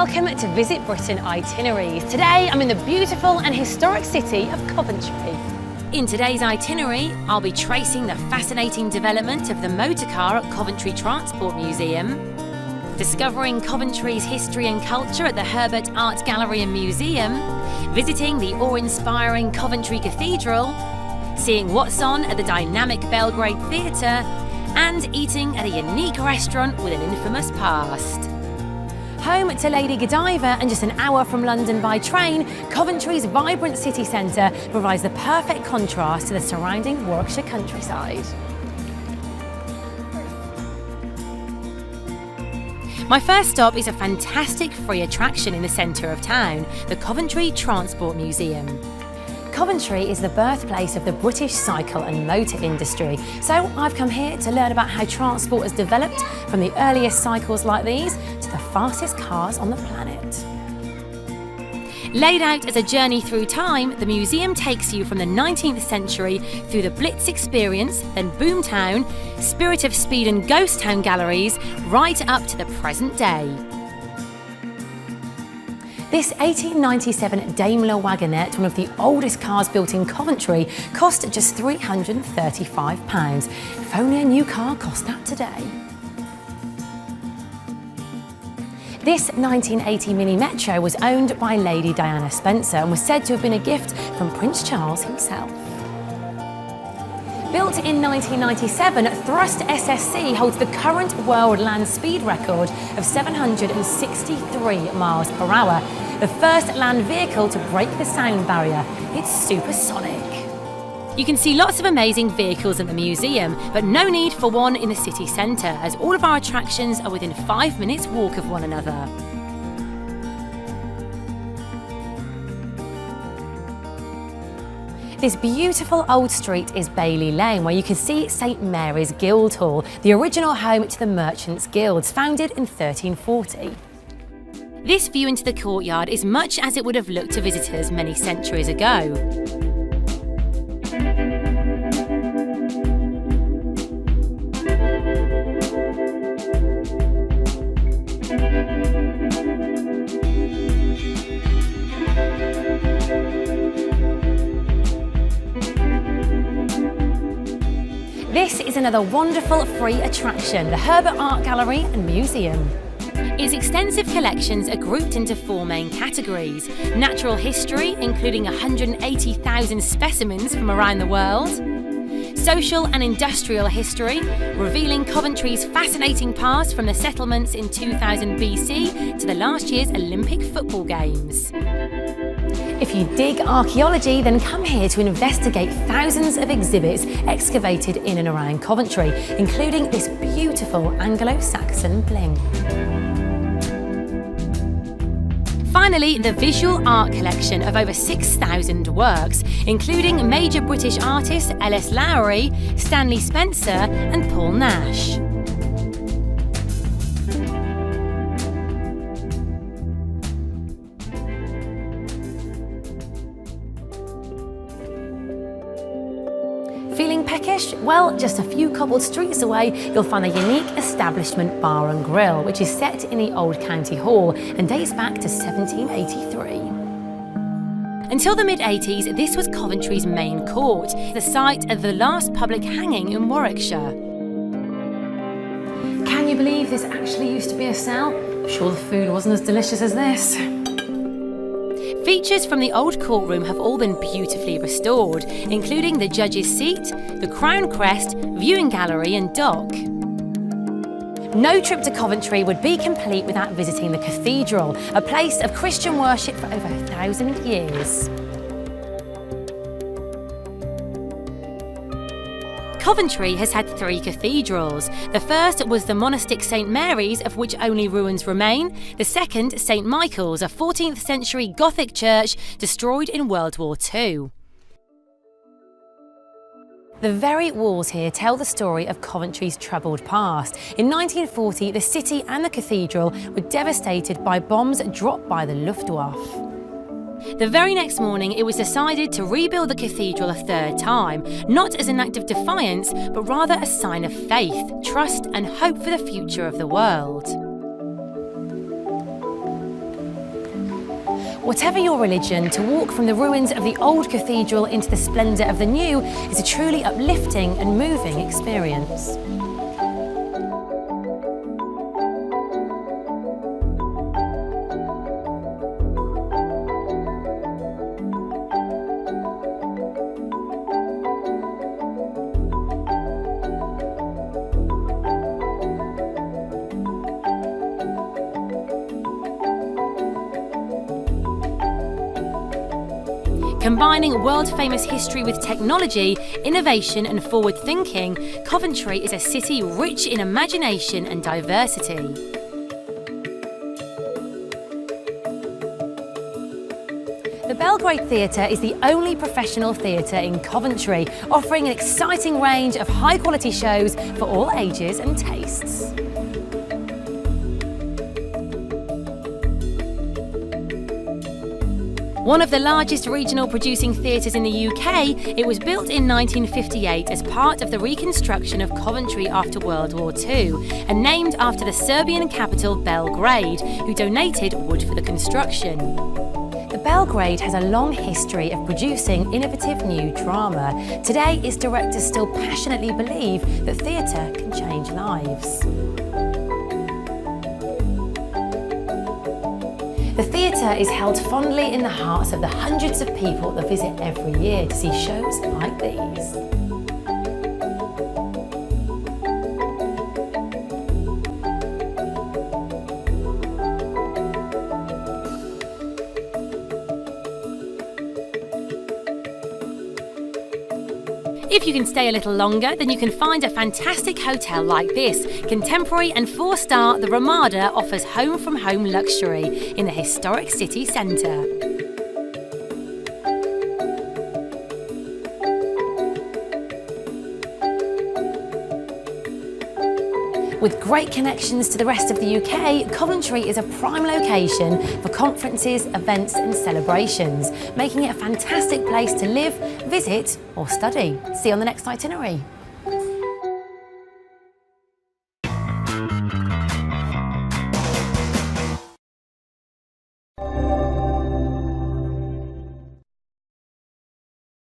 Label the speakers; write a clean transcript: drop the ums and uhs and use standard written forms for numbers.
Speaker 1: welcome to Visit Britain Itineraries. Today I'm in the beautiful and historic city of Coventry. In today's itinerary, I'll be tracing the fascinating development of the motor car at Coventry Transport Museum, discovering Coventry's history and culture at the Herbert Art Gallery and Museum, visiting the awe-inspiring Coventry Cathedral, seeing what's on at the dynamic Belgrade Theatre, and eating at a unique restaurant with an infamous past. Home to Lady Godiva and just an hour from London by train, Coventry's vibrant city centre provides the perfect contrast to the surrounding Warwickshire countryside. My first stop is a fantastic free attraction in the centre of town, the Coventry Transport Museum. Coventry is the birthplace of the British cycle and motor industry, so I've come here to learn about how transport has developed from the earliest cycles like these to the fastest cars on the planet. Laid out as a journey through time, the museum takes you from the 19th century through the Blitz experience, then Boomtown, Spirit of Speed and Ghost Town galleries, right up to the present day. This 1897 Daimler wagonette, one of the oldest cars built in Coventry, cost just £335. If only a new car cost that today. This 1980 Mini Metro was owned by Lady Diana Spencer and was said to have been a gift from Prince Charles himself. Built in 1997, Thrust SSC holds the current world land speed record of 763 miles per hour, the first land vehicle to break the sound barrier. It's supersonic. You can see lots of amazing vehicles at the museum, but no need for one in the city centre, as all of our attractions are within 5 minutes walk of one another. This beautiful old street is Bailey Lane, where you can see St Mary's Guildhall, the original home to the Merchants' Guilds, founded in 1340. This view into the courtyard is much as it would have looked to visitors many centuries ago. This is another wonderful free attraction, the Herbert Art Gallery and Museum. Its extensive collections are grouped into 4 main categories: natural history, including 180,000 specimens from around the world; social and industrial history, revealing Coventry's fascinating past from the settlements in 2000 BC to the last year's Olympic football games. If you dig archaeology, then come here to investigate thousands of exhibits excavated in and around Coventry, including this beautiful Anglo-Saxon bling. Finally, the visual art collection of over 6,000 works, including major British artists L.S. Lowry, Stanley Spencer and Paul Nash. Feeling peckish? Well, just a few cobbled streets away, you'll find the unique establishment Bar and Grill, which is set in the old county hall and dates back to 1783. Until the mid-80s, this was Coventry's main court, the site of the last public hanging in Warwickshire. Can you believe this actually used to be a cell? I'm sure the food wasn't as delicious as this. Features from the old courtroom have all been beautifully restored, including the judge's seat, the crown crest, viewing gallery and dock. No trip to Coventry would be complete without visiting the cathedral, a place of Christian worship for over 1,000 years. Coventry has had 3 cathedrals. The first was the monastic St Mary's, of which only ruins remain. The second, St Michael's, a 14th century Gothic church destroyed in World War II. The very walls here tell the story of Coventry's troubled past. In 1940, the city and the cathedral were devastated by bombs dropped by the Luftwaffe. The very next morning, it was decided to rebuild the cathedral a 3rd time, not as an act of defiance, but rather a sign of faith, trust and hope for the future of the world. Whatever your religion, to walk from the ruins of the old cathedral into the splendour of the new is a truly uplifting and moving experience. Combining world-famous history with technology, innovation and forward-thinking, Coventry is a city rich in imagination and diversity. The Belgrade Theatre is the only professional theatre in Coventry, offering an exciting range of high-quality shows for all ages and tastes. One of the largest regional producing theatres in the UK, it was built in 1958 as part of the reconstruction of Coventry after World War II and named after the Serbian capital Belgrade, who donated wood for the construction. The Belgrade has a long history of producing innovative new drama. Today, its directors still passionately believe that theatre can change lives. The theatre is held fondly in the hearts of the hundreds of people that visit every year to see shows like these. If you can stay a little longer, then you can find a fantastic hotel like this. Contemporary and 4-star, the Ramada offers home-from-home luxury in the historic city centre. With great connections to the rest of the UK, Coventry is a prime location for conferences, events and celebrations, making it a fantastic place to live, visit or study. See you on the next itinerary.